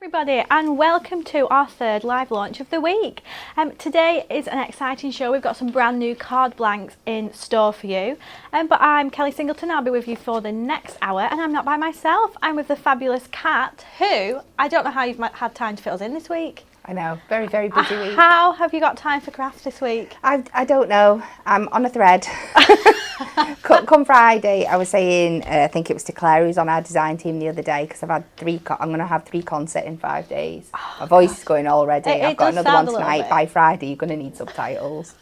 Everybody, and welcome to our third live launch of the week. Today is an exciting show. We've got some brand new card blanks in store for you. But I'm Kelly Singleton. I'll be with you for the next hour, and I'm not by myself. I'm with the fabulous Kat, who I don't know how you've had time to fit us in this week. I know, very, very busy week. How have you got time for crafts this week? I don't know. I'm on a thread. Come Friday, I was saying, I think it was to Claire, who's on our design team the other day, because I've had I'm going to have 3 concerts in 5 days. My voice is going already. I've got another one tonight. By Friday, you're going to need subtitles.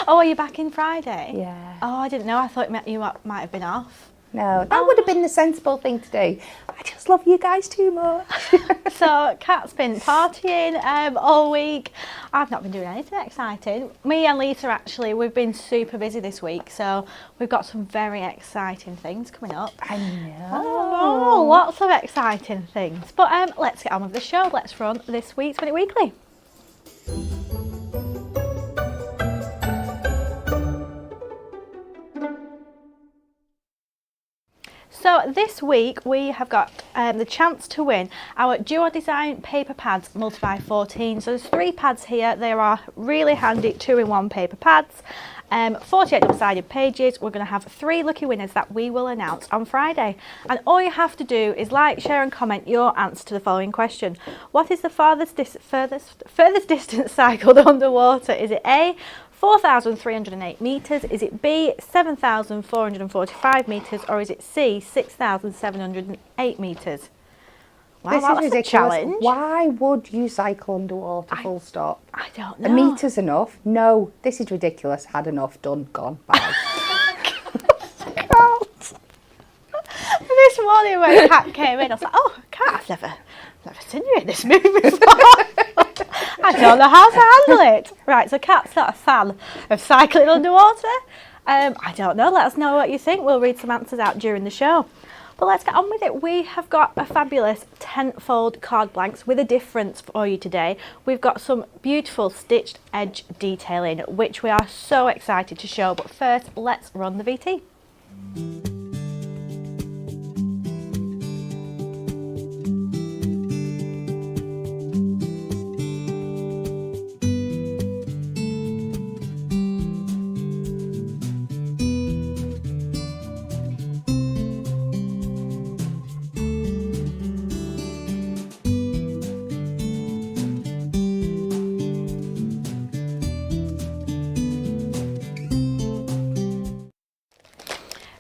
Oh, are you back in Friday? Yeah. Oh, I didn't know. I thought you might have been off. No, that would have been the sensible thing to do. I just love you guys too much. So Kat's been partying all week. I've not been doing anything exciting. Me and Lisa actually, we've been super busy this week, so we've got some very exciting things coming up. I know. Oh, lots of exciting things. But let's get on with the show. Let's run this week's Minute Weekly. So this week we have got the chance to win our Duo Design paper pads multi-by 14. So there's 3 pads here. They are really handy 2-in-1 paper pads. 48 double-sided pages. We're going to have 3 lucky winners that we will announce on Friday. And all you have to do is like, share and comment your answer to the following question. What is the furthest distance cycled underwater? Is it A, 4,308 metres, is it B, 7,445 metres, or is it C, 6,708 metres? Wow, This is that's ridiculous. a challenge. Why would you cycle underwater, full stop? I don't know. A metre's enough? No, this is ridiculous. Had enough, done, gone, bye. This morning when Kat came in, I was like, oh, Kat, I've never seen you in this movie before. I don't know how to handle it. Right, so Kat's not a fan of cycling underwater. I don't know. Let us know what you think. We'll read some answers out during the show. But let's get on with it. We have got a fabulous 10-fold card blanks with a difference for you today. We've got some beautiful stitched edge detailing, which we are so excited to show. But first, let's run the VT.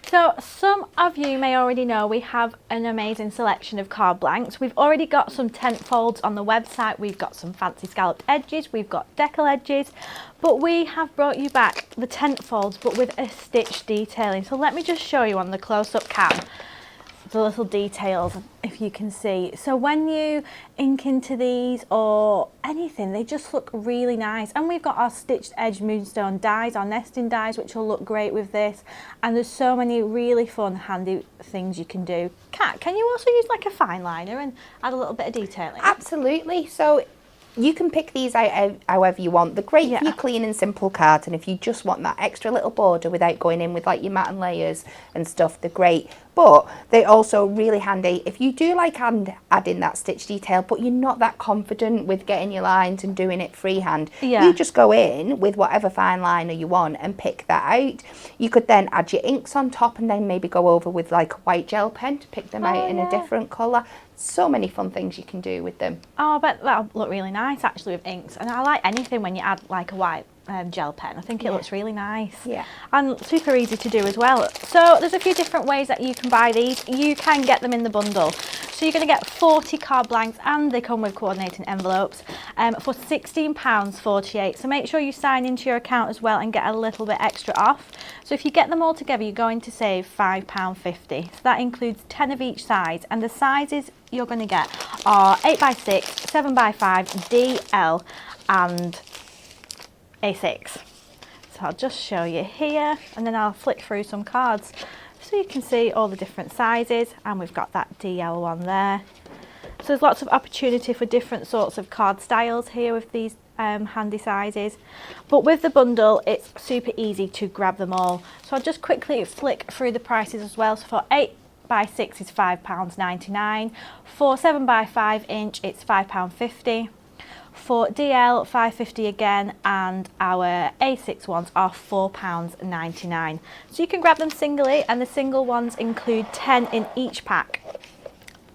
So some of you may already know we have an amazing selection of card blanks. We've already got some tent folds on the website. We've got some fancy scalloped edges. We've got decal edges. But we have brought you back the tent folds, but with a stitch detailing. So let me just show you on the close-up cam the little details, if you can see. So when you ink into these or anything, they just look really nice. And we've got our stitched edge moonstone dies, our nesting dies, which will look great with this. And there's so many really fun, handy things you can do. Kat, can you also use like a fine liner and add a little bit of detailing? Absolutely. So you can pick these out however you want. They're great for your clean and simple cards, and if you just want that extra little border without going in with like your matte and layers and stuff, they're great. But they're also really handy if you do like adding that stitch detail, but you're not that confident with getting your lines and doing it freehand. You just go in with whatever fine liner you want and pick that out. You could then add your inks on top and then maybe go over with like a white gel pen to pick them out in a different colour. So many fun things you can do with them. Oh, I bet that'll look really nice actually with inks. And I like anything when you add like a white gel pen. I think it looks really nice. Yeah. And super easy to do as well. So there's a few different ways that you can buy these. You can get them in the bundle. So you're going to get 40 card blanks and they come with coordinating envelopes for £16.48. So make sure you sign into your account as well and get a little bit extra off. So if you get them all together, you're going to save £5.50. So that includes 10 of each size, and the sizes you're going to get are 8x6, 7x5, DL and A6. So I'll just show you here and then I'll flick through some cards so you can see all the different sizes, and we've got that DL one there. So there's lots of opportunity for different sorts of card styles here with these handy sizes. But with the bundle, it's super easy to grab them all. So I'll just quickly flick through the prices as well. So for by 6 is £5.99. For 7 by 5 inch, it's £5.50. For DL, £5.50 again, and our A6 ones are £4.99. So you can grab them singly, and the single ones include 10 in each pack.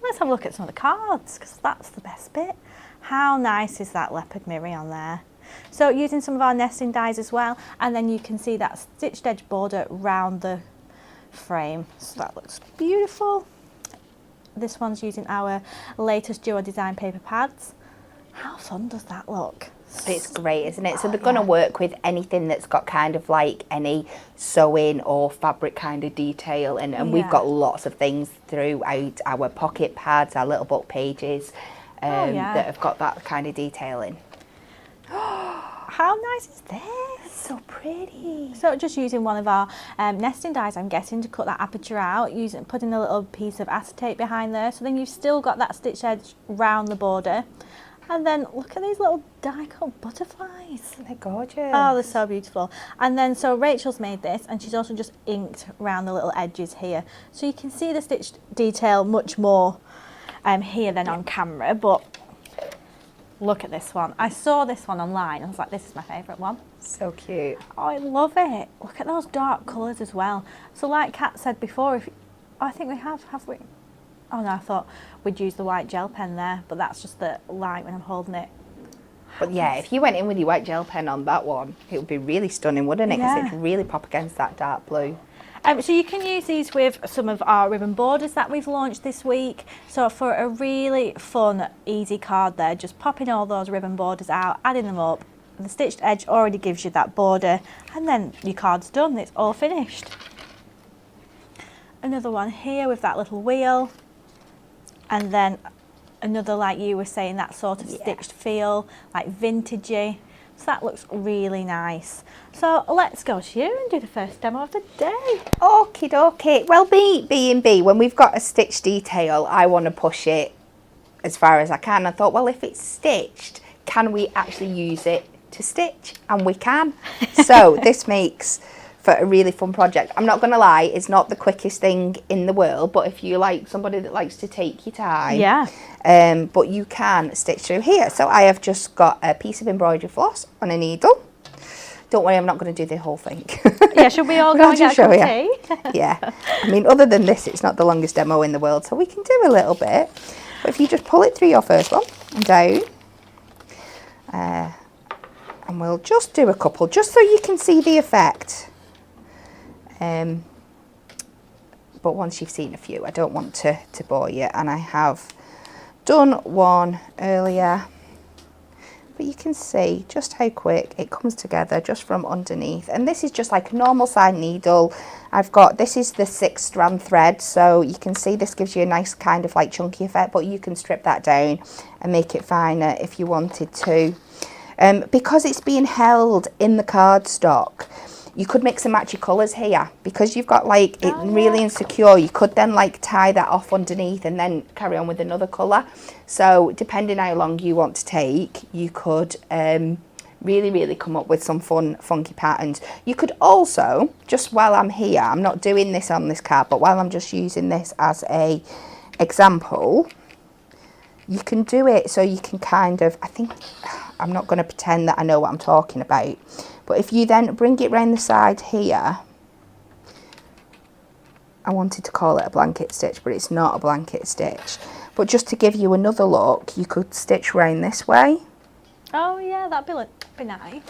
Let's have a look at some of the cards, because that's the best bit. How nice is that leopard mirror on there? So using some of our nesting dies as well, and then you can see that stitched edge border round the frame. So that looks beautiful. This one's using our latest Duo Design paper pads. How fun does that look? It's great, isn't it? So they're going to work with anything that's got kind of like any sewing or fabric kind of detail, and we've got lots of things throughout our pocket pads, our little book pages that have got that kind of detailing. How nice is this? So pretty. So just using one of our nesting dies, I'm guessing, to cut that aperture out, putting a little piece of acetate behind there, so then you've still got that stitch edge round the border. And then look at these little die-cut butterflies. They're gorgeous. Oh, they're so beautiful. And then, so Rachel's made this, and she's also just inked around the little edges here. So you can see the stitch detail much more here than on camera, but look at this one. I saw this one online. I was like, this is my favourite one. So cute. Oh, I love it. Look at those dark colours as well. So like Kat said before, I think we have we? Oh no, I thought we'd use the white gel pen there, but that's just the light when I'm holding it. But yeah, if you went in with your white gel pen on that one, it would be really stunning, wouldn't it? Because it'd really pop against that dark blue. So you can use these with some of our ribbon borders that we've launched this week. So for a really fun, easy card there, just popping all those ribbon borders out, adding them up. The stitched edge already gives you that border, and then your card's done, it's all finished. Another one here with that little wheel. And then another, like you were saying, that sort of stitched feel, like vintagey. So that looks really nice. So let's go to you and do the first demo of the day. Okie dokie. Well, B&B, when we've got a stitch detail, I want to push it as far as I can. I thought, well, if it's stitched, can we actually use it to stitch? And we can. So this makes for a really fun project. I'm not going to lie, it's not the quickest thing in the world, but if you like somebody that likes to take your time, but you can stitch through here. So I have just got a piece of embroidery floss on a needle. Don't worry, I'm not going to do the whole thing. Yeah, should we all go and get a cup of tea? Yeah, I mean, other than this, it's not the longest demo in the world, so we can do a little bit. But if you just pull it through your first one and down, and we'll just do a couple, just so you can see the effect. But once you've seen a few, I don't want to bore you, and I have done one earlier, but you can see just how quick it comes together just from underneath. And this is just like a normal side needle. This is the 6-strand thread, so you can see this gives you a nice kind of like chunky effect, but you can strip that down and make it finer if you wanted to. Because it's being held in the cardstock, you could mix and match your colours here, because you've got like it really insecure. You could then like tie that off underneath and then carry on with another colour. So depending how long you want to take, you could really come up with some fun, funky patterns. You could also, just while I'm here, I'm not doing this on this card, but while I'm just using this as a example, you can do it so you can kind of, I'm not going to pretend that I know what I'm talking about. But if you then bring it round the side here, I wanted to call it a blanket stitch, but it's not a blanket stitch. But just to give you another look, you could stitch round this way. Oh yeah, that'd be nice.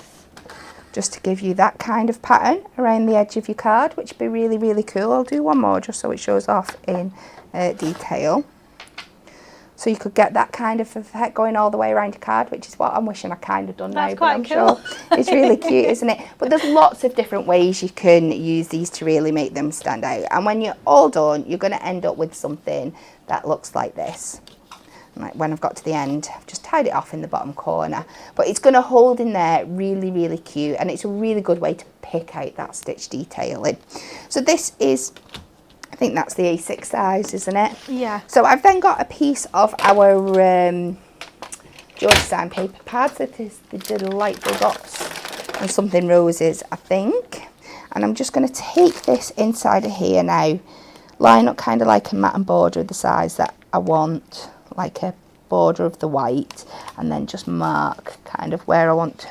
Just to give you that kind of pattern around the edge of your card, which would be really cool. I'll do one more just so it shows off in detail. So you could get that kind of effect going all the way around your card, which is what I'm wishing I kind of done now. That's quite I'm cool. Sure it's really cute, isn't it? But there's lots of different ways you can use these to really make them stand out. And when you're all done, you're going to end up with something that looks like this. Like when I've got to the end, I've just tied it off in the bottom corner. But it's going to hold in there really cute. And it's a really good way to pick out that stitch detailing. So this is, I think that's the A6 size, isn't it? Yeah. So I've then got a piece of our Duo Design paper pads. That is the delightful dots and something roses, I think. And I'm just going to take this inside of here now, line up kind of like a matte border of the size that I want, like a border of the white, and then just mark kind of where I want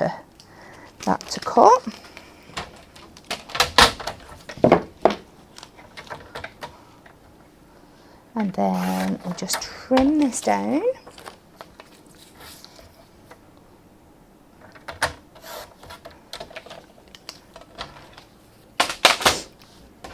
that to cut. And then we'll just trim this down.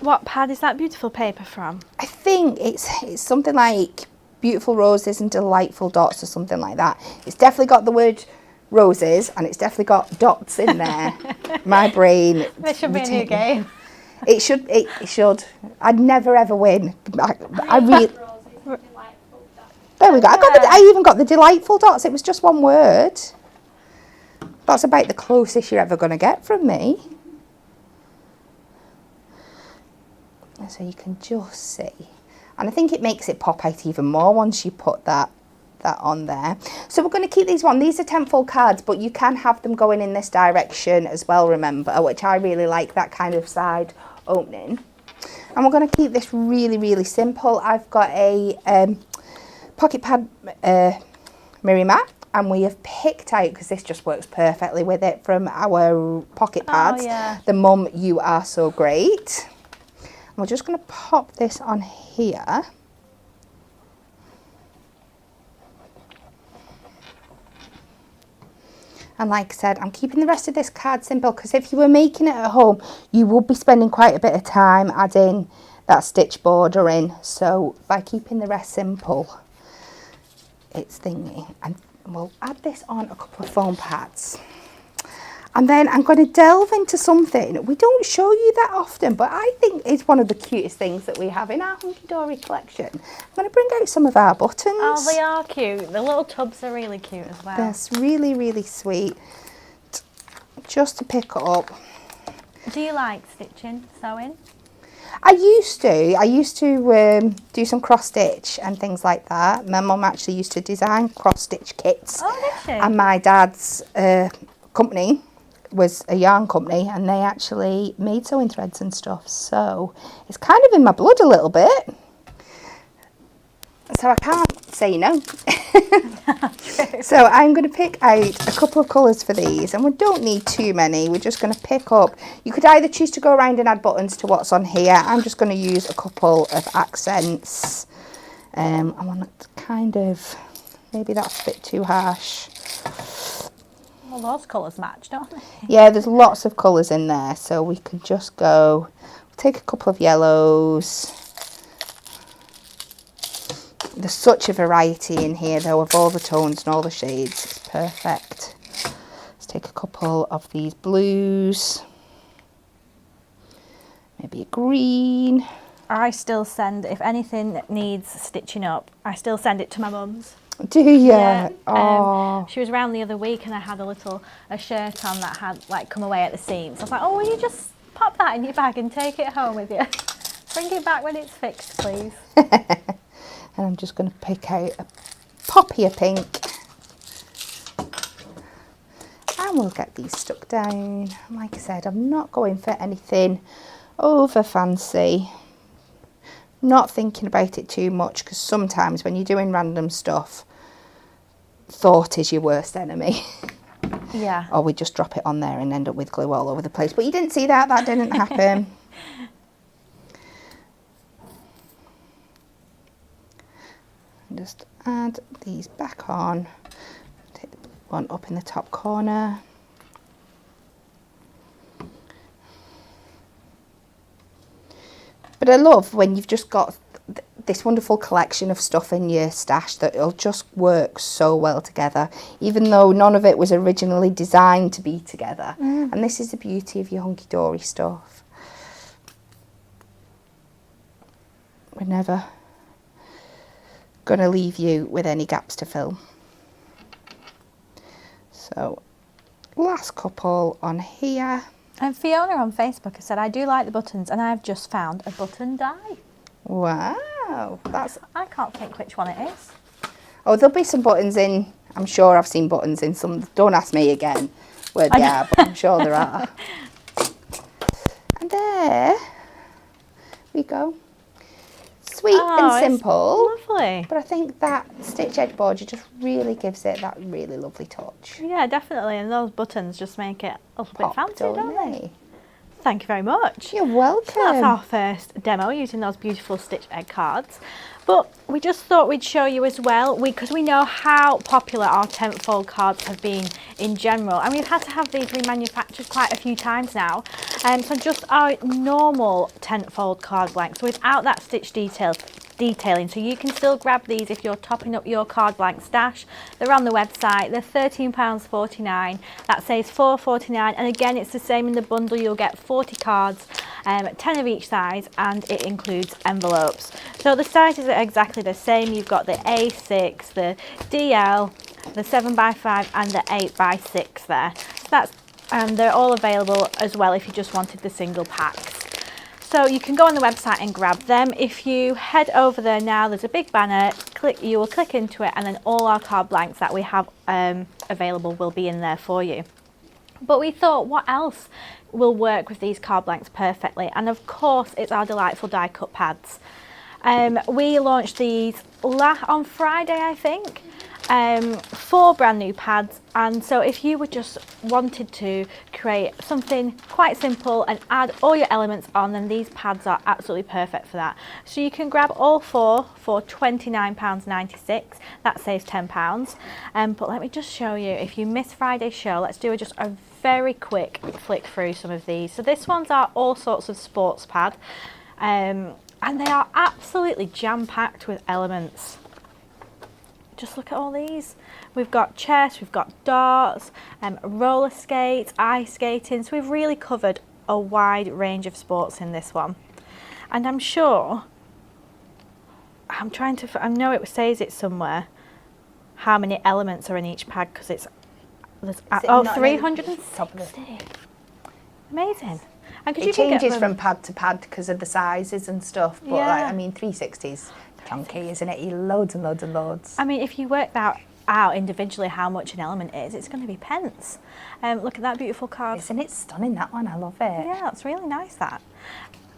What pad is that beautiful paper from? I think it's something like Beautiful Roses and Delightful Dots or something like that. It's definitely got the word roses and it's definitely got dots in there. My brain. This should be a new game. It should. It should. I'd never ever win. I really. There we go. I even got the delightful dots. It was just one word. That's about the closest you're ever going to get from me. So you can just see, and I think it makes it pop out even more once you put that on there. So we're going to keep these one. These are 10 full cards, but you can have them going in this direction as well, remember, which I really like, that kind of side opening. And we're going to keep this really, really simple. I've got a pocket pad mirror mat, and we have picked out, because this just works perfectly with it, from our pocket pads, the Mum You Are So Great. And we're just going to pop this on here. And like I said, I'm keeping the rest of this card simple, because if you were making it at home, you would be spending quite a bit of time adding that stitch border in. So by keeping the rest simple, it's thingy. And we'll add this on a couple of foam pads. And then I'm going to delve into something we don't show you that often, but I think it's one of the cutest things that we have in our Hunky Dory collection. I'm going to bring out some of our buttons. Oh, they are cute. The little tubs are really cute as well. That's really, really sweet. Just to pick up. Do you like stitching, sewing? I used to do some cross stitch and things like that. My mum actually used to design cross stitch kits. Oh, did she? And my dad's company was a yarn company, and they actually made sewing threads and stuff, so it's kind of in my blood a little bit, so I can't say no. So I'm going to pick out a couple of colours for these, and we don't need too many. We're just going to pick up, you could either choose to go around and add buttons to what's on here. I'm just going to use a couple of accents. I want to kind of, maybe that's a bit too harsh. Well, those colours match, don't they? Yeah, there's lots of colours in there, so we can just go, take a couple of yellows. There's such a variety in here though, of all the tones and all the shades. It's perfect. Let's take a couple of these blues. Maybe a green. I still send, if anything needs stitching up, I still send it to my mum's. Do you? Yeah. Oh. She was around the other week and I had a shirt on that had like come away at the seams. I was like, oh, will you just pop that in your bag and take it home with you? Bring it back when it's fixed, please. And I'm just going to pick out a poppier pink. And we'll get these stuck down. Like I said, I'm not going for anything over fancy. Not thinking about it too much, because sometimes when you're doing random stuff, thought is your worst enemy. Yeah. Or we just drop it on there and end up with glue all over the place. But you didn't see that. That didn't happen. Just add these back on. Take the one up in the top corner. But I love when you've just got this wonderful collection of stuff in your stash that it'll just work so well together, even though none of it was originally designed to be together. And this is the beauty of your Hunky Dory stuff. We're never going to leave you with any gaps to fill. So, last couple on here. And Fiona on Facebook has said, I do like the buttons and I've just found a button die. Wow, that's... I can't think which one it is. Oh, there'll be some buttons in. I'm sure I've seen buttons in some. Don't ask me again where they are, but I'm sure there are. And there we go. sweet and simple. It's lovely. But I think that stitch edge border just really gives it that really lovely touch. Yeah, definitely. And those buttons just make it a little bit fancy, don't they? Thank you very much. You're welcome. So that's our first demo using those beautiful stitch egg cards. But we just thought we'd show you as well, because we know how popular our tent fold cards have been in general. And we've had to have these remanufactured quite a few times now. So just our normal tent fold card blank, so without that stitch detailing. So you can still grab these if you're topping up your card blank stash. They're on the website. They're £13.49. That saves £4.49. And again, it's the same in the bundle. You'll get 40 cards, 10 of each size, and it includes envelopes. So the sizes are exactly the same. You've got the A6, the DL, the 7x5, and the 8x6 there. So that's, and they're all available as well if you just wanted the single packs. So you can go on the website and grab them. If you head over there now, there's a big banner. You will click into it, and then all our card blanks that we have available will be in there for you. But we thought, what else will work with these card blanks perfectly? And of course, it's our delightful die cut pads. We launched these on Friday, I think. 4 brand new pads, and so if you were just wanted to create something quite simple and add all your elements on, then these pads are absolutely perfect for that. So you can grab all 4 for £29.96. That saves £10. But let me just show you, if you missed Friday's show, let's do just a very quick flick through some of these. So this one's our all sorts of sports pad, and they are absolutely jam-packed with elements. Just look at all these. We've got chess, we've got darts, roller skates, ice skating. So we've really covered a wide range of sports in this one. And I'm sure, I know it says it somewhere, how many elements are in each pad, because there's 360. Amazing. And it changes from pad to pad because of the sizes and stuff. But yeah. I mean, 360's chunky, isn't it? Loads and loads and loads. I mean, if you work that out individually how much an element is, it's going to be pence. Look at that beautiful card. Isn't it stunning, that one? I love it. Yeah, it's really nice, that.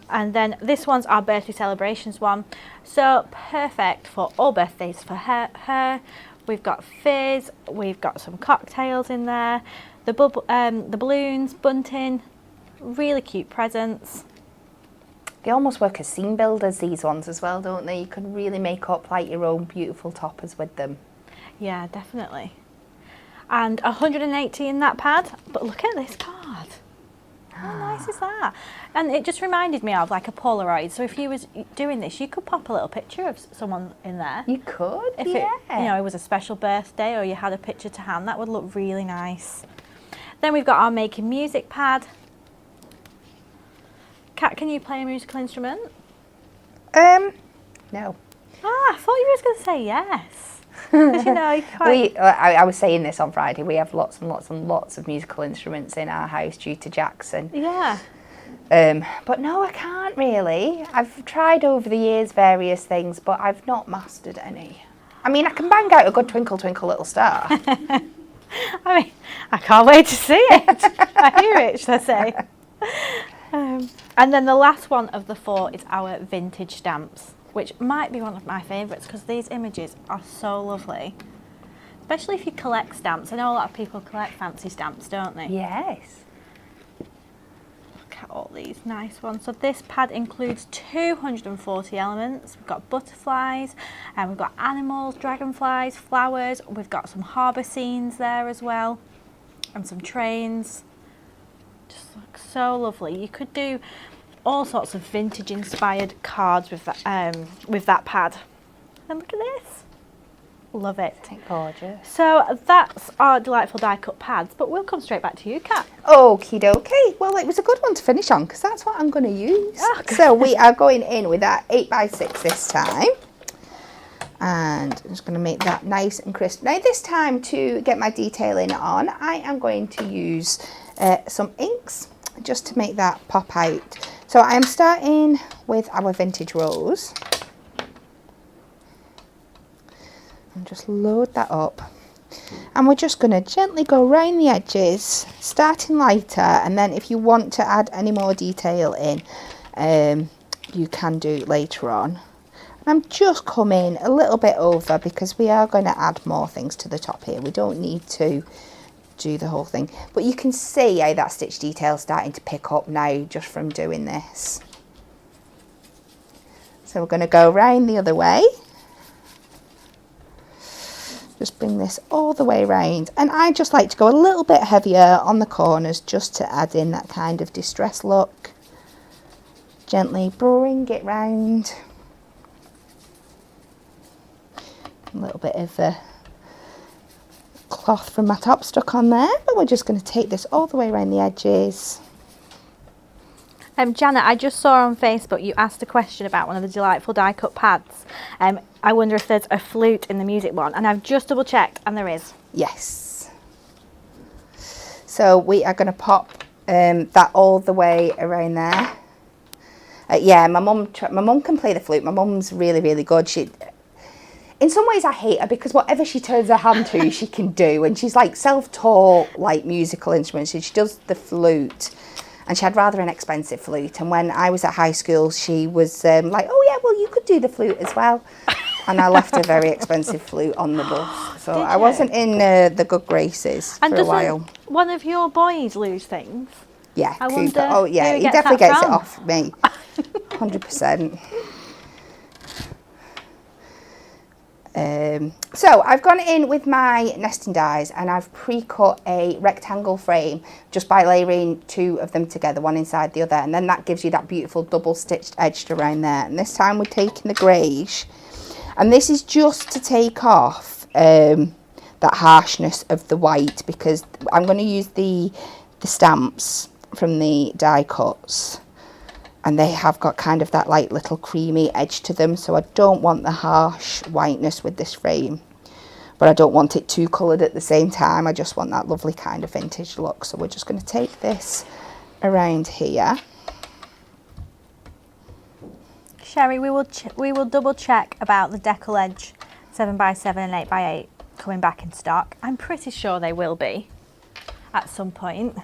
And then this one's our birthday celebrations one. So perfect for all birthdays for her. We've got fizz, we've got some cocktails in there, the balloons, bunting, really cute presents. They almost work as scene builders, these ones as well, don't they? You can really make up like your own beautiful toppers with them. Yeah, definitely. And 180 in that pad, but look at this card. How nice is that? And it just reminded me of like a Polaroid. So if you was doing this, you could pop a little picture of someone in there. You could, if it was a special birthday or you had a picture to hand, that would look really nice. Then we've got our making music pad. Kat, can you play a musical instrument? No. I thought you were going to say yes. You know, I was saying this on Friday. We have lots and lots and lots of musical instruments in our house due to Jackson. Yeah. But no, I can't really. I've tried over the years various things, but I've not mastered any. I mean, I can bang out a good Twinkle Twinkle Little Star. I mean, I can't wait to see it. I hear it, should I say. And then the last one of the 4 is our vintage stamps, which might be one of my favourites because these images are so lovely. Especially if you collect stamps. I know a lot of people collect fancy stamps, don't they? Yes. Look at all these nice ones. So this pad includes 240 elements. We've got butterflies, and we've got animals, dragonflies, flowers. We've got some harbour scenes there as well, and some trains. Just looks so lovely. You could do all sorts of vintage inspired cards with that pad. And look at this. Love it. Isn't it gorgeous? So that's our delightful die cut pads, but we'll come straight back to you, Kat. Okie dokie. Well, it was a good one to finish on because that's what I'm going to use. Oh, so we are going in with that 8x6 this time. And I'm just going to make that nice and crisp. Now this time, to get my detailing on, I am going to use some inks just to make that pop out. So I am starting with our vintage rose. And just load that up. And we're just going to gently go around the edges, starting lighter, and then if you want to add any more detail in, you can do it later on. I'm just coming a little bit over because we are going to add more things to the top here. We don't need to do the whole thing, but you can see how that stitch detail is starting to pick up now just from doing this. So we're going to go round the other way. Just bring this all the way round, and I just like to go a little bit heavier on the corners just to add in that kind of distressed look. Gently bring it round. A little bit of the cloth from my top stuck on there, but we're just going to take this all the way around the edges. Janet, I just saw on Facebook you asked a question about one of the delightful die cut pads. I wonder if there's a flute in the music one, and I've just double checked and there is. Yes. So we are going to pop that all the way around there. Yeah, my mum can play the flute. My mum's really, really good. In some ways I hate her because whatever she turns her hand to, she can do. And she's like self-taught, like musical instruments. And she does the flute. And she had rather an expensive flute. And when I was at high school, she was like, oh yeah, well, you could do the flute as well. And I left a very expensive flute on the bus. So I wasn't in the good graces for a while. And doesn't one of your boys lose things? Yeah, I Cooper. wonder Oh yeah, who he gets definitely that gets it from. off me. 100%. So I've gone in with my nesting dies and I've pre-cut a rectangle frame just by layering two of them together, one inside the other, and then that gives you that beautiful double stitched edge around there. And this time we're taking the greige, and this is just to take off that harshness of the white, because I'm going to use the stamps from the die cuts, and they have got kind of that like little creamy edge to them, so I don't want the harsh whiteness with this frame, but I don't want it too coloured at the same time. I just want that lovely kind of vintage look. So we're just going to take this around here. Sherry, we will double check about the decal edge 7x7 and 8x8 coming back in stock. I'm pretty sure they will be at some point.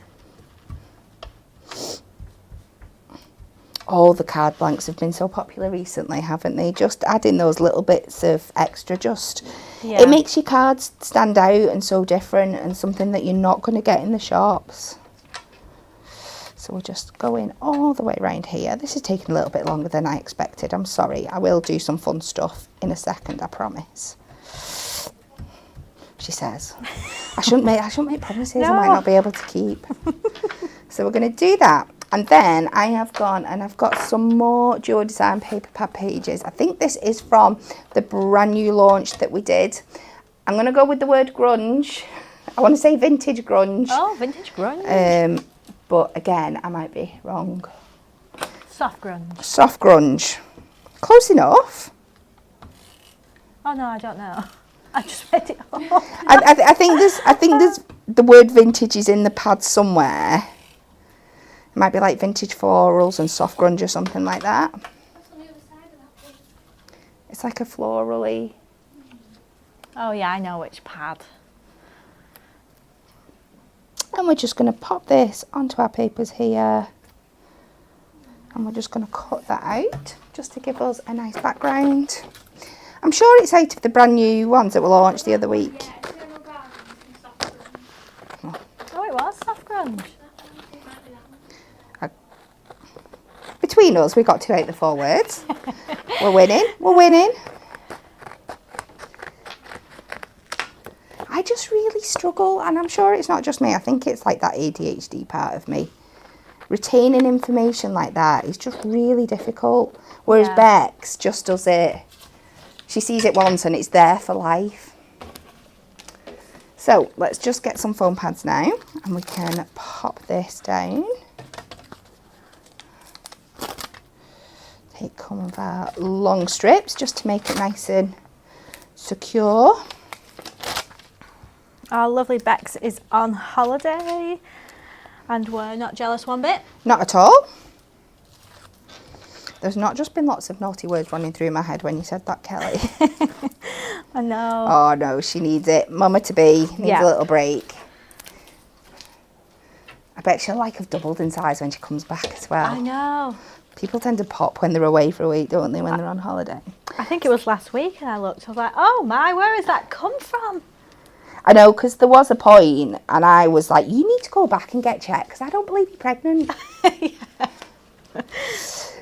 All the card blanks have been so popular recently, haven't they? Just adding those little bits of extra, it makes your cards stand out and so different, and something that you're not going to get in the shops. So we're just going all the way around here. This is taking a little bit longer than I expected. I'm sorry. I will do some fun stuff in a second, I promise. She says. I shouldn't make promises I might not be able to keep. So we're going to do that. And then I have gone and I've got some more Duo Design paper pad pages. I think this is from the brand new launch that we did. I'm going to go with the word grunge. I want to say vintage grunge. Oh, vintage grunge. But again, I might be wrong. Soft grunge. Soft grunge. Close enough. Oh no, I don't know. I just read it all. I think there's the word vintage is in the pad somewhere. It might be like vintage florals and soft grunge or something like that. What's on the other side of that one? It's like a florally. Oh yeah, I know which pad. And we're just going to pop this onto our papers here. And we're just going to cut that out just to give us a nice background. I'm sure it's out of the brand new ones that were launched the other week. Yeah, Eternal Gardens and soft grunge. Oh, it was soft grunge. It might be that one. Between us, we got to out the 4 words. We're winning. We're winning. I just really struggle, and I'm sure it's not just me. I think it's like that ADHD part of me. Retaining information like that is just really difficult. Whereas Bex just does it. She sees it once and it's there for life. So let's just get some foam pads now, and we can pop this down. Take some of our long strips just to make it nice and secure. Our lovely Bex is on holiday and we're not jealous one bit. Not at all. There's not just been lots of naughty words running through my head when you said that, Kelly. I know. Oh no, she needs it. Mama to be needs a little break. I bet she'll like have doubled in size when she comes back as well. I know. People tend to pop when they're away for a week, don't they, when they're on holiday? I think it was last week and I looked, I was like, oh my, where has that come from? I know, because there was a point and I was like, you need to go back and get checked because I don't believe you're pregnant.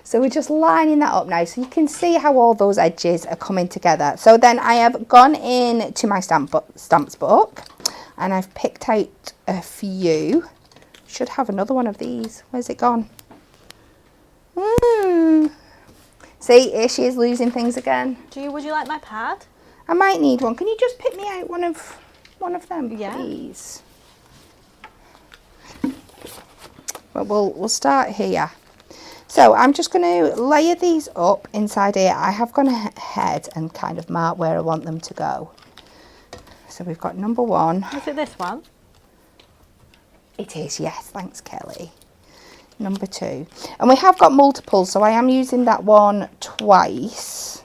So we're just lining that up now so you can see how all those edges are coming together. So then I have gone in to my stamps book and I've picked out a few. Should have another one of these. Where's it gone? See, here she is losing things again. Would you like my pad? I might need one. Can you just pick me out one of them, Yeah. please? Well, we'll start here. So I'm just going to layer these up inside here. I have gone ahead and kind of marked where I want them to go. So we've got number 1. Is it this one? It is, yes. Thanks, Kelly. Number 2. And we have got multiples, so I am using that one twice.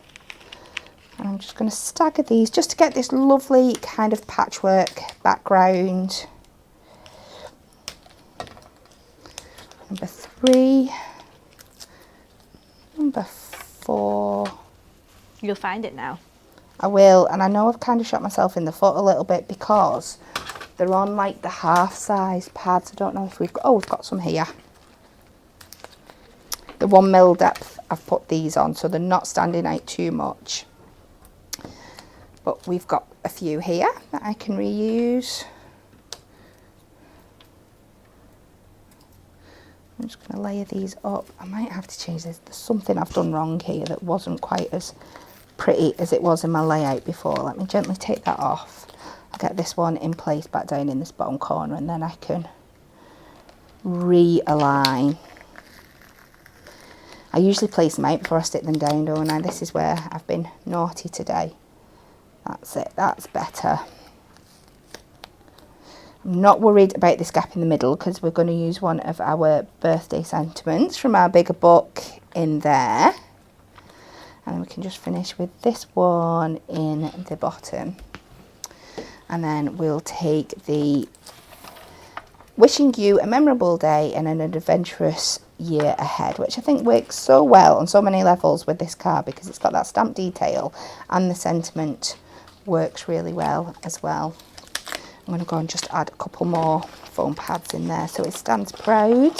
And I'm just going to stagger these just to get this lovely kind of patchwork background. Number 3. Number 4. You'll find it now. I will, and I know I've kind of shot myself in the foot a little bit because they're on like the half size pads. I don't know if we've got some here. The 1 mil depth I've put these on so they're not standing out too much. But we've got a few here that I can reuse. I'm just going to layer these up. I might have to change this. There's something I've done wrong here that wasn't quite as pretty as it was in my layout before. Let me gently take that off. I'll get this one in place back down in this bottom corner and then I can realign. I usually place them out before I stick them down, don't I? This is where I've been naughty today. That's it, that's better. I'm not worried about this gap in the middle because we're going to use one of our birthday sentiments from our bigger book in there. And then we can just finish with this one in the bottom. And then we'll take the wishing you a memorable day and an adventurous year ahead, which I think works so well on so many levels with this card because it's got that stamp detail and the sentiment works really well as well. I'm going to go and just add a couple more foam pads in there so it stands proud.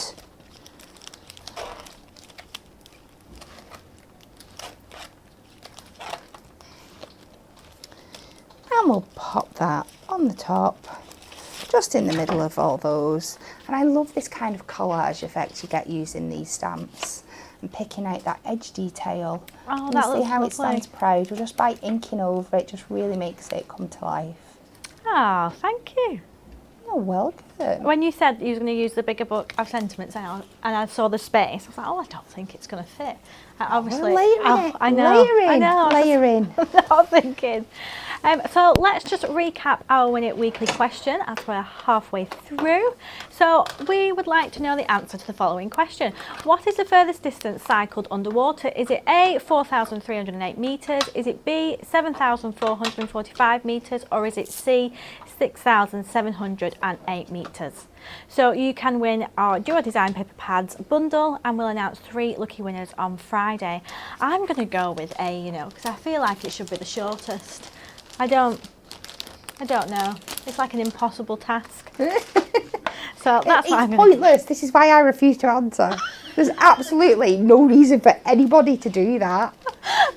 And we'll pop that on the top, just in the middle of all those. And I love this kind of collage effect you get using these stamps and picking out that edge detail. Oh, you that see looks how lovely. it stands proud, or just by inking over it, just really makes it come to life. Oh, thank you. You're welcome. When you said you were going to use the bigger book of sentiments out, and I saw the space, I was like, oh, I don't think it's going to fit. Obviously, layering it. I know, Layering. I know. Layering. That's what I'm thinking. So let's just recap our Win It Weekly question as we're halfway through. So we would like to know the answer to the following question. What is the furthest distance cycled underwater? Is it A, 4,308 metres? Is it B, 7,445 metres? Or is it C, 6,708 metres? So you can win our Duo Design Paper Pads bundle and we'll announce 3 lucky winners on Friday. I'm going to go with A, you know, because I feel like it should be the shortest. I don't know. It's like an impossible task. So that's what I'm going to do. It's pointless. This is why I refuse to answer. There's absolutely no reason for anybody to do that.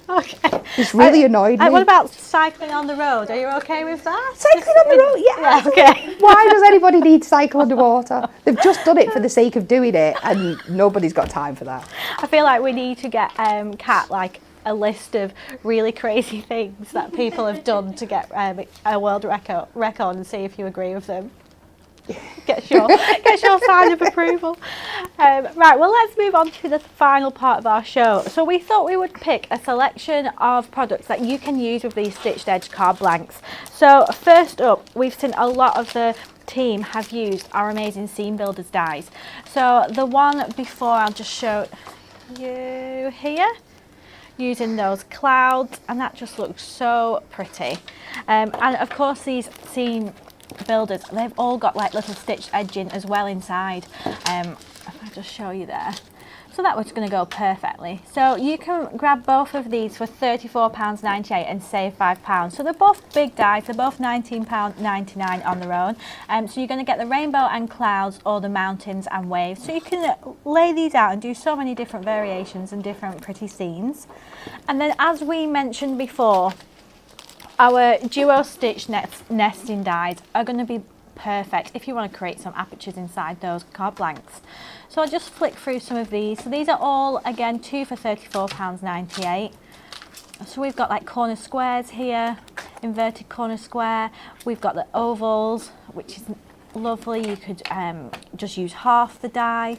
Okay. It's really annoyed me. What about cycling on the road? Are you okay with that? Cycling on the road? Yeah. Okay. Why does anybody need to cycle underwater? They've just done it for the sake of doing it and nobody's got time for that. I feel like we need to get Kat like a list of really crazy things that people have done to get a world record and see if you agree with them. Get your sign of approval. Right, well, let's move on to the final part of our show. So we thought we would pick a selection of products that you can use with these stitched edge card blanks. So first up, we've seen a lot of the team have used our amazing Seam Builders dies. So the one before, I'll just show you here, using those clouds, and that just looks so pretty. And of course these Seam Builders, they've all got like little stitched edging as well inside. If I just show you there. So that was going to go perfectly. So you can grab both of these for £34.98 and save £5. So they're both big dies. They're both £19.99 on their own. So you're going to get the rainbow and clouds or the mountains and waves. So you can lay these out and do so many different variations and different pretty scenes. And then, as we mentioned before, our duo stitch nesting dies are going to be perfect if you want to create some apertures inside those card blanks. So I'll just flick through some of these. So these are all, again, 2 for £34.98. So we've got like corner squares here, inverted corner square. We've got the ovals, which is lovely. You could just use half the die.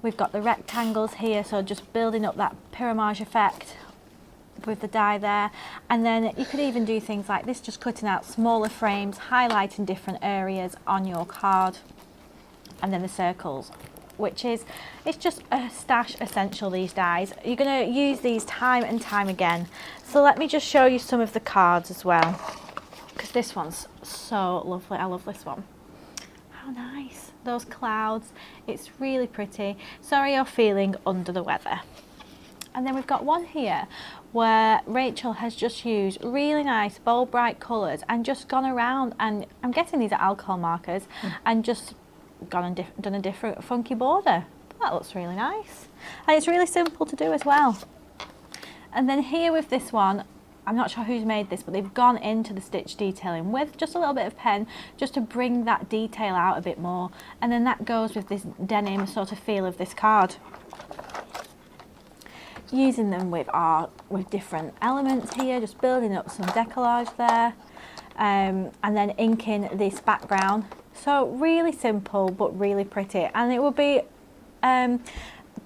We've got the rectangles here, so just building up that pyramide effect with the die there. And then you could even do things like this, just cutting out smaller frames, highlighting different areas on your card. And then the circles, which is, it's just a stash essential, these dies. You're going to use these time and time again. So let me just show you some of the cards as well, because this one's so lovely. I love this one. How nice. Those clouds, it's really pretty. Sorry you're feeling under the weather. And then we've got one here where Rachel has just used really nice bold bright colours and just gone around, and I'm guessing these are alcohol markers, and just gone and done a different funky border. That looks really nice. And it's really simple to do as well. And then here with this one, I'm not sure who's made this, but they've gone into the stitch detailing with just a little bit of pen just to bring that detail out a bit more. And then that goes with this denim sort of feel of this card. Using them with different elements here, just building up some decollage there, and then inking this background. So really simple but really pretty, and it would be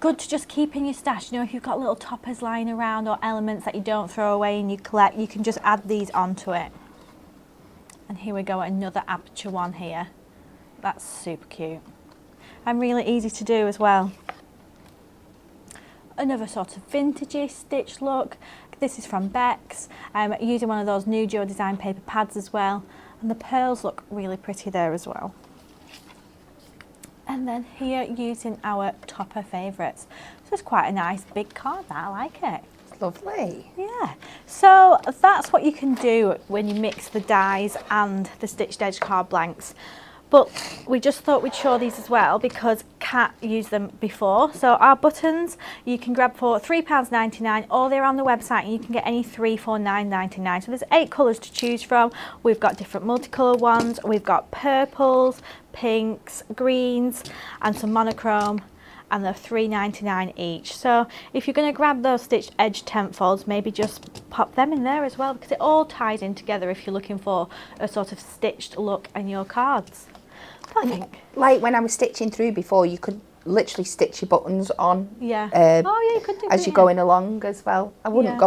good to just keep in your stash. You know, if you've got little toppers lying around or elements that you don't throw away and you collect, you can just add these onto it. And here we go, another aperture one here. That's super cute and really easy to do as well. Another sort of vintagey stitch look. This is from Bex, using one of those new Duo Design paper pads as well, and the pearls look really pretty there as well. And then here using our topper favourites. So it's quite a nice big card, that. I like it. It's lovely. Yeah, so that's what you can do when you mix the dies and the stitched edge card blanks. But we just thought we'd show these as well because Kat used them before. So our buttons you can grab for £3.99, or they're on the website and you can get any 3 for £9.99. So there's 8 colours to choose from. We've got different multicolour ones. We've got purples, pinks, greens and some monochrome, and they're £3.99 each. So if you're going to grab those stitched edge tent folds, maybe just pop them in there as well, because it all ties in together if you're looking for a sort of stitched look in your cards. I think. Like when I was stitching through before, you could literally stitch your buttons on. Yeah. Oh yeah, you could do as you're going along as well. I wouldn't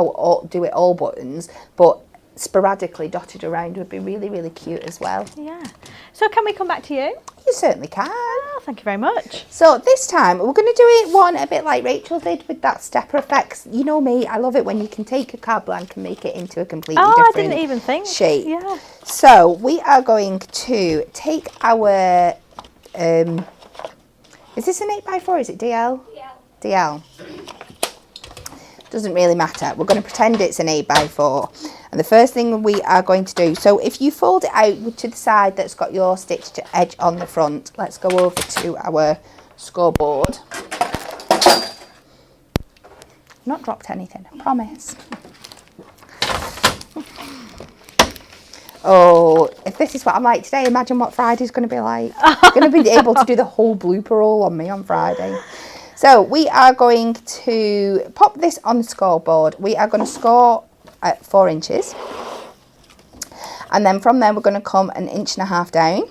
do it all buttons, but sporadically dotted around would be really, really cute as well. Yeah. So can we come back to you? You certainly can. Oh, thank you very much. So this time we're going to do it one a bit like Rachel did with that stepper effects. You know me, I love it when you can take a card blank and make it into a completely different I didn't even think. shape. Yeah. So we are going to take our, is this an 8x4 or is it DL? DL. Doesn't really matter. We're going to pretend it's an 8x4. And the first thing we are going to do, so if you fold it out to the side that's got your stitched edge on the front, let's go over to our scoreboard. Not dropped anything, I promise. Oh, if this is what I'm like today, imagine what Friday's going to be like. I'm going to be able to do the whole blooper roll on me on Friday. So we are going to pop this on the scoreboard. We are going to score at 4 inches. And then from there, we're going to come 1.5 inches down.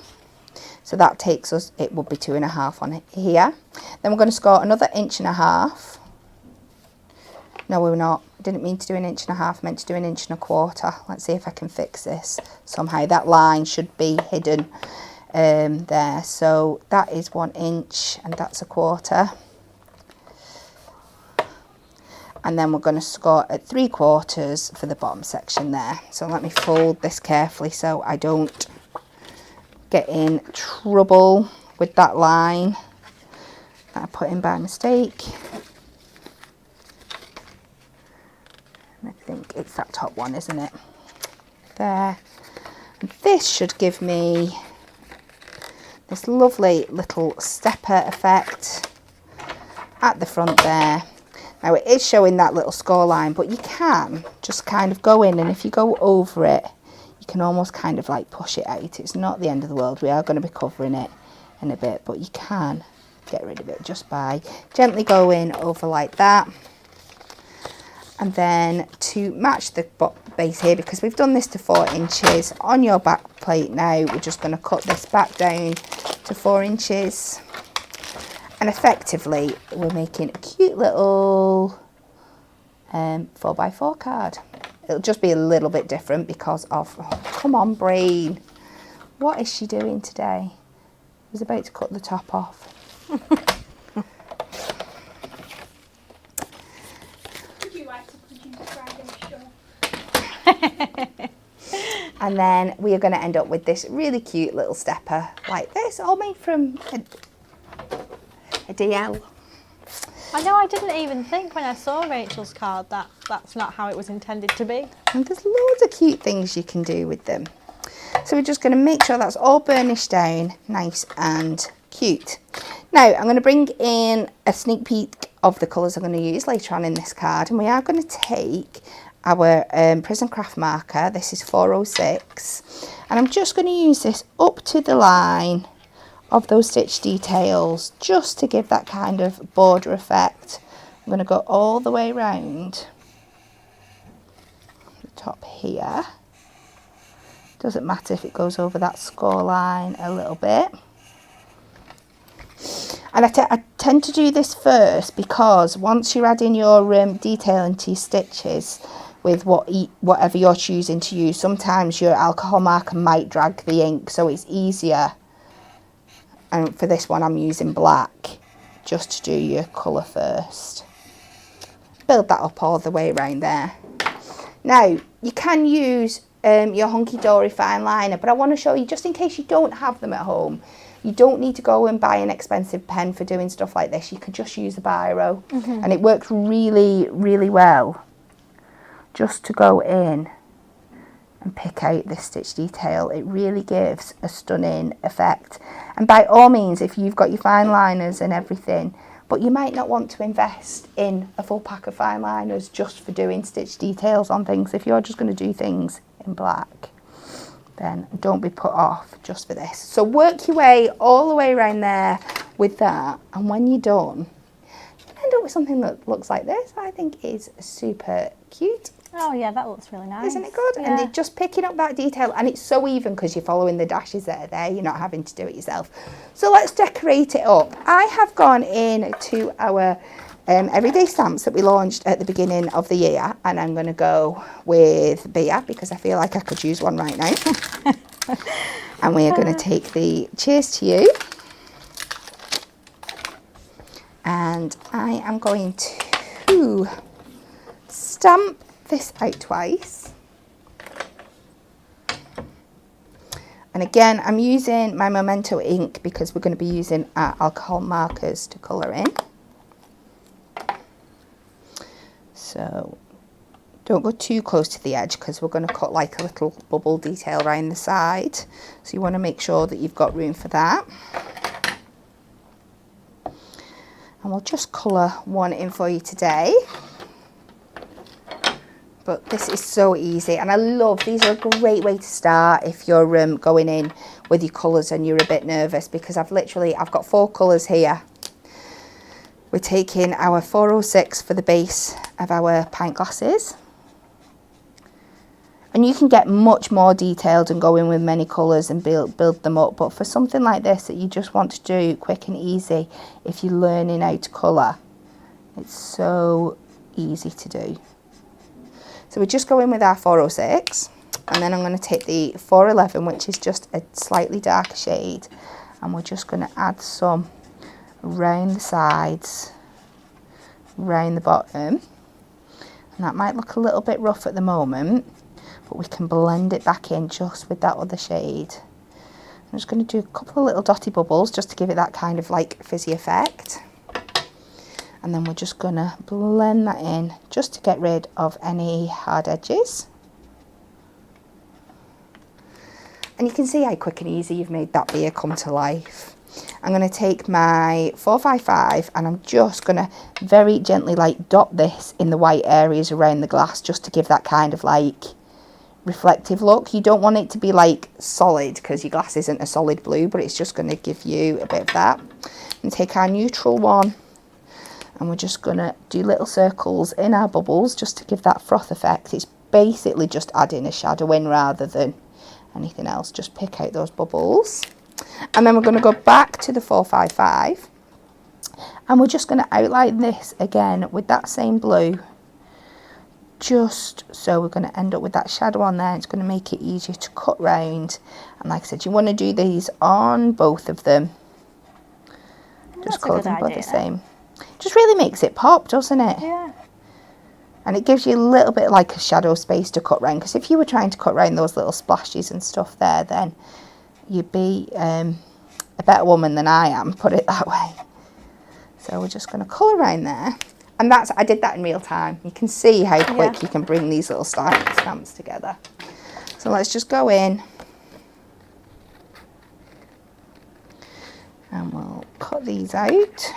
So that takes us, it would be 2.5 on here. Then we're going to score another 1.5 inches. No, we're not. Didn't mean to do 1.5 inches, meant to do 1.25 inches. Let's see if I can fix this somehow. That line should be hidden there. So that is 1 inch and that's 1/4. And then we're going to score at 3/4 for the bottom section there. So let me fold this carefully so I don't get in trouble with that line that I put in by mistake. one, isn't it? There. And this should give me this lovely little stepper effect at the front there. Now it is showing that little score line, but you can just kind of go in, and if you go over it, you can almost kind of like push it out. It's not the end of the world. We are going to be covering it in a bit, but you can get rid of it just by gently going over like that. And then to match the base here, because we've done this to 4 inches on your back plate now, we're just going to cut this back down to 4 inches. And effectively, we're making a cute little 4x4 card. It'll just be a little bit different because of, oh, come on, brain. What is she doing today? I was about to cut the top off. Would you like to produce Friday show? And then we are going to end up with this really cute little stepper like this, all made from a DL. I know, I didn't even think when I saw Rachel's card that that's not how it was intended to be. And there's loads of cute things you can do with them. So we're just going to make sure that's all burnished down, nice and cute. Now I'm going to bring in a sneak peek of the colours I'm going to use later on in this card, and we are going to take our Prison Craft marker. This is 406, and I'm just going to use this up to the line of those stitch details just to give that kind of border effect. I'm going to go all the way around the top here. Doesn't matter if it goes over that score line a little bit. And I tend to do this first because once you're adding your detail into your stitches with whatever you're choosing to use, sometimes your alcohol marker might drag the ink, so it's easier. And for this one I'm using black just to do your colour first. Build that up all the way around there. Now you can use your Hunky Dory fine liner, but I want to show you, just in case you don't have them at home, you don't need to go and buy an expensive pen for doing stuff like this. You could just use a biro, and it works really, really well just to go in and pick out this stitch detail. It really gives a stunning effect. And by all means, if you've got your fine liners and everything, but you might not want to invest in a full pack of fine liners just for doing stitch details on things. If you're just going to do things in black, then don't be put off just for this. So work your way all the way around there with that, and when you're done, you end up with something that looks like this. I think is super cute. Oh yeah, that looks really nice. Isn't it good? Yeah. And they're just picking up that detail, and it's so even because you're following the dashes that are there. You're not having to do it yourself. So let's decorate it up. I have gone in to our everyday stamps that we launched at the beginning of the year, and I'm going to go with Beer because I feel like I could use one right now. And we are going to take the Cheers to You, and I am going to stamp this out twice. And again, I'm using my Memento ink because we're going to be using our alcohol markers to colour in. So don't go too close to the edge because we're going to cut like a little bubble detail around the side. So you want to make sure that you've got room for that. And we'll just colour one in for you today. But this is so easy, and I love, these are a great way to start if you're going in with your colours and you're a bit nervous, because I've got 4 colours here. We're taking our 406 for the base of our pint glasses. And you can get much more detailed and go in with many colours and build them up. But for something like this that you just want to do quick and easy, if you're learning how to colour, it's so easy to do. So we just go in with our 406, and then I'm going to take the 411, which is just a slightly darker shade, and we're just going to add some around the sides, around the bottom. And that might look a little bit rough at the moment, but we can blend it back in just with that other shade. I'm just going to do a couple of little dotty bubbles just to give it that kind of like fizzy effect. And then we're just going to blend that in just to get rid of any hard edges. And you can see how quick and easy you've made that beer come to life. I'm going to take my 455 and I'm just going to very gently like dot this in the white areas around the glass, just to give that kind of like reflective look. You don't want it to be like solid because your glass isn't a solid blue, but it's just going to give you a bit of that. And take our neutral one and we're just going to do little circles in our bubbles just to give that froth effect. It's basically just adding a shadow in rather than anything else. Just pick out those bubbles. And then we're going to go back to the 455 and we're just going to outline this again with that same blue, just so we're going to end up with that shadow on there. It's going to make it easier to cut round, and like I said, you want to do these on both of them. Just colour them both the same. Just really makes it pop, doesn't it? Yeah. And it gives you a little bit like a shadow space to cut round, because if you were trying to cut round those little splashes and stuff there, then you'd be a better woman than I am, put it that way. So we're just going to colour around there. And that's, I did that in real time. You can see how quick you can bring these little stamps together. So let's just go in. And we'll cut these out.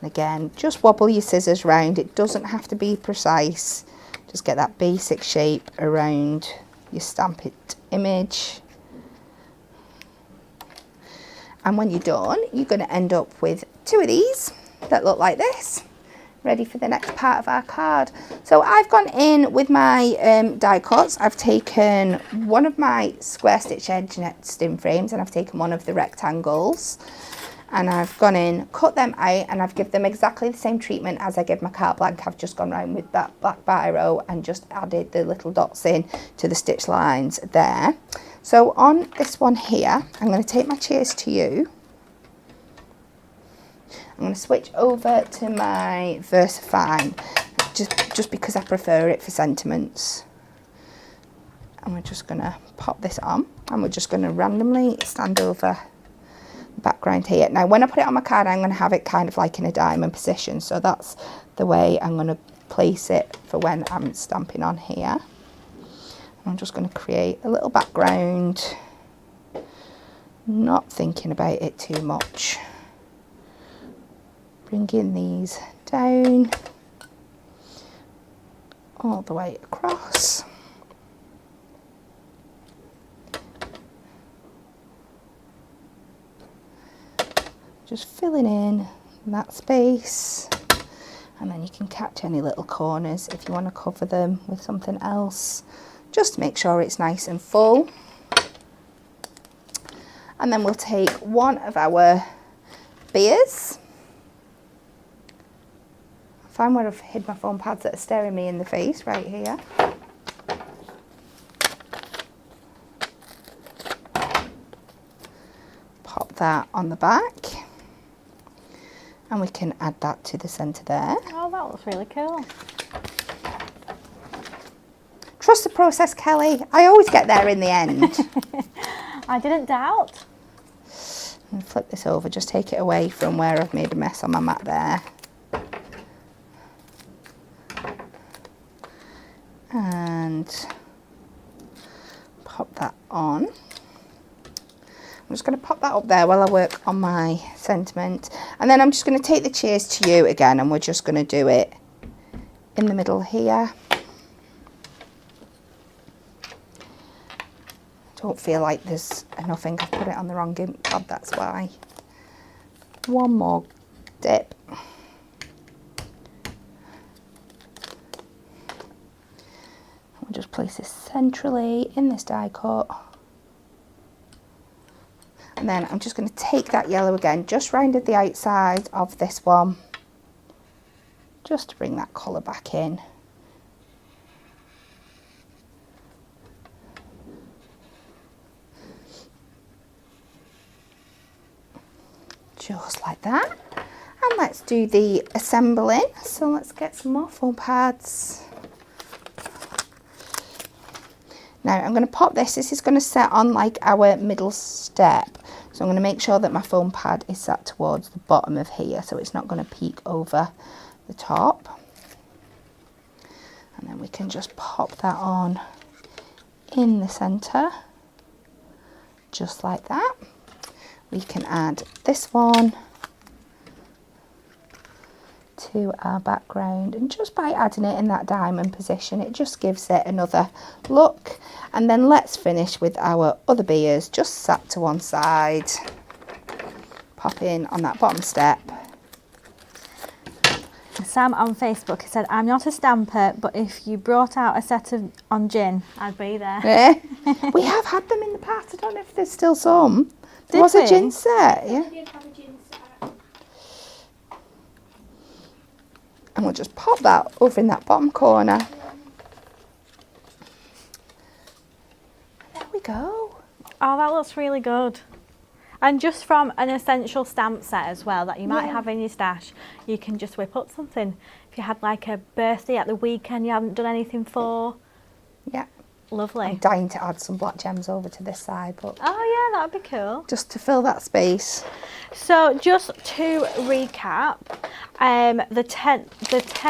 And again, just wobble your scissors round. It doesn't have to be precise. Just get that basic shape around your Stamp It image. And when you're done, you're going to end up with two of these that look like this, ready for the next part of our card. So I've gone in with my die cuts. I've taken one of my square stitch edge nesting frames and I've taken one of the rectangles. And I've gone in, cut them out, and I've given them exactly the same treatment as I give my carte blanche. I've just gone around with that black biro and just added the little dots in to the stitch lines there. So on this one here, I'm going to take my Cheers to You. I'm going to switch over to my VersaFine, just because I prefer it for sentiments. And we're just going to pop this on, and we're just going to randomly stand over background here. Now when I put it on my card, I'm going to have it kind of like in a diamond position, so that's the way I'm going to place it for when I'm stamping on here. I'm just going to create a little background, not thinking about it too much. Bringing these down all the way across. Just filling in that space, and then you can catch any little corners if you want to cover them with something else. Just make sure it's nice and full. And then we'll take one of our beers. Find where I've hid my foam pads that are staring me in the face, right here. Pop that on the back. And we can add that to the centre there. Oh, that looks really cool. Trust the process, Kelly. I always get there in the end. I didn't doubt. And flip this over, just take it away from where I've made a mess on my mat there. And pop that on. I'm just going to pop that up there while I work on my sentiment. And then I'm just going to take the Cheers to You again, and we're just going to do it in the middle here. Don't feel like there's enough ink. I've put it on the wrong ink pad, that's why. One more dip. We'll just place this centrally in this die cut. And then I'm just going to take that yellow again, just rounded the outside of this one, just to bring that colour back in. Just like that. And let's do the assembling. So let's get some more foam pads. Now I'm going to pop this. This is going to set on like our middle step. So I'm going to make sure that my foam pad is set towards the bottom of here, so it's not going to peek over the top. And then we can just pop that on in the centre, just like that. We can add this one to our background, and just by adding it in that diamond position, it just gives it another look. And then let's finish with our other beers just sat to one side. Pop in on that bottom step. Sam on Facebook has said, I'm not a stamper, but if you brought out a set of on gin, I'd be there. Yeah. We have had them in the past. I don't know if there's still some. There Did was a we? gin set, yeah. I did have a gin set. And we'll just pop that over in that bottom corner. There we go. Oh, that looks really good. And just from an essential stamp set as well that you might have in your stash, you can just whip up something. If you had like a birthday at the weekend you haven't done anything for. Yeah. Lovely. I'm dying to add some black gems over to this side, but Oh yeah, that'd be cool. just to fill that space. So just to recap, the 10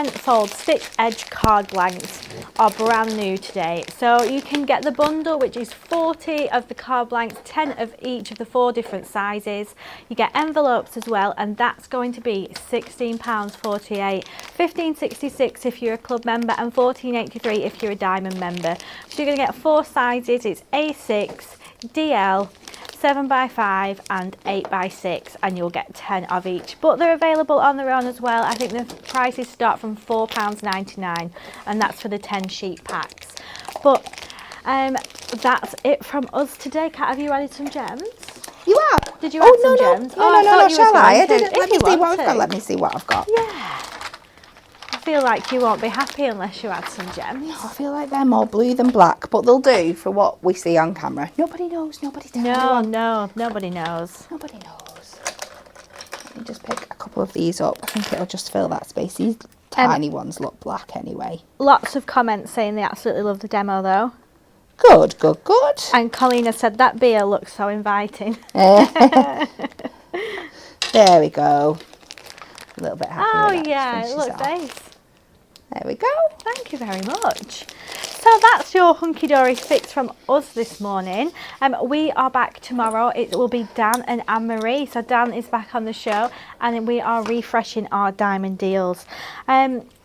fold stitch edge card blanks are brand new today. So you can get the bundle, which is 40 of the card blanks, 10 of each of the 4 different sizes. You get envelopes as well, and that's going to be £16.48, £15.66 if you're a club member, and £14.83 if you're a diamond member. So you're going to get 4 sizes. It's A6, DL, 7x5 and 8x6, and you'll get 10 of each, but they're available on their own as well. I think the prices start from £4.99, and that's for the 10 sheet packs. But that's it from us today. Kat, have you added some gems? You are? Did you add some gems? No, I no, thought no, you shall was I? going to. Didn't. If Let me you see what want I've got. to. Let me see what I've got. Yeah. I feel like you won't be happy unless you add some gems. I feel like they're more blue than black, but they'll do for what we see on camera. Nobody knows. Nobody tells anyone. No, nobody knows. Nobody knows. Let me just pick a couple of these up. I think it'll just fill that space. These tiny ones look black anyway. Lots of comments saying they absolutely love the demo though. Good, good, good. And Colleen has said that beer looks so inviting. There we go. A little bit happy Oh with that. yeah, Just it finishes looks off. nice. There we go. Thank you very much. So that's your hunky dory fix from us this morning. We are back tomorrow. It will be Dan and Anne-Marie. So Dan is back on the show, and we are refreshing our diamond deals.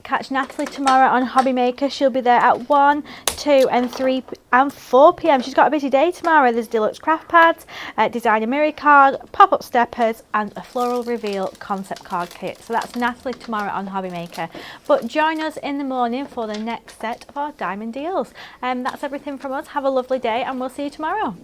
Catch Natalie tomorrow on Hobby Maker. She'll be there at 1, 2 and 3 and 4 p.m. She's got a busy day tomorrow. There's deluxe craft pads, designer mirror card, pop-up steppers and a floral reveal concept card kit. So that's Natalie tomorrow on Hobby Maker. But join us in the morning for the next set of our diamond deals. That's everything from us. Have a lovely day and we'll see you tomorrow.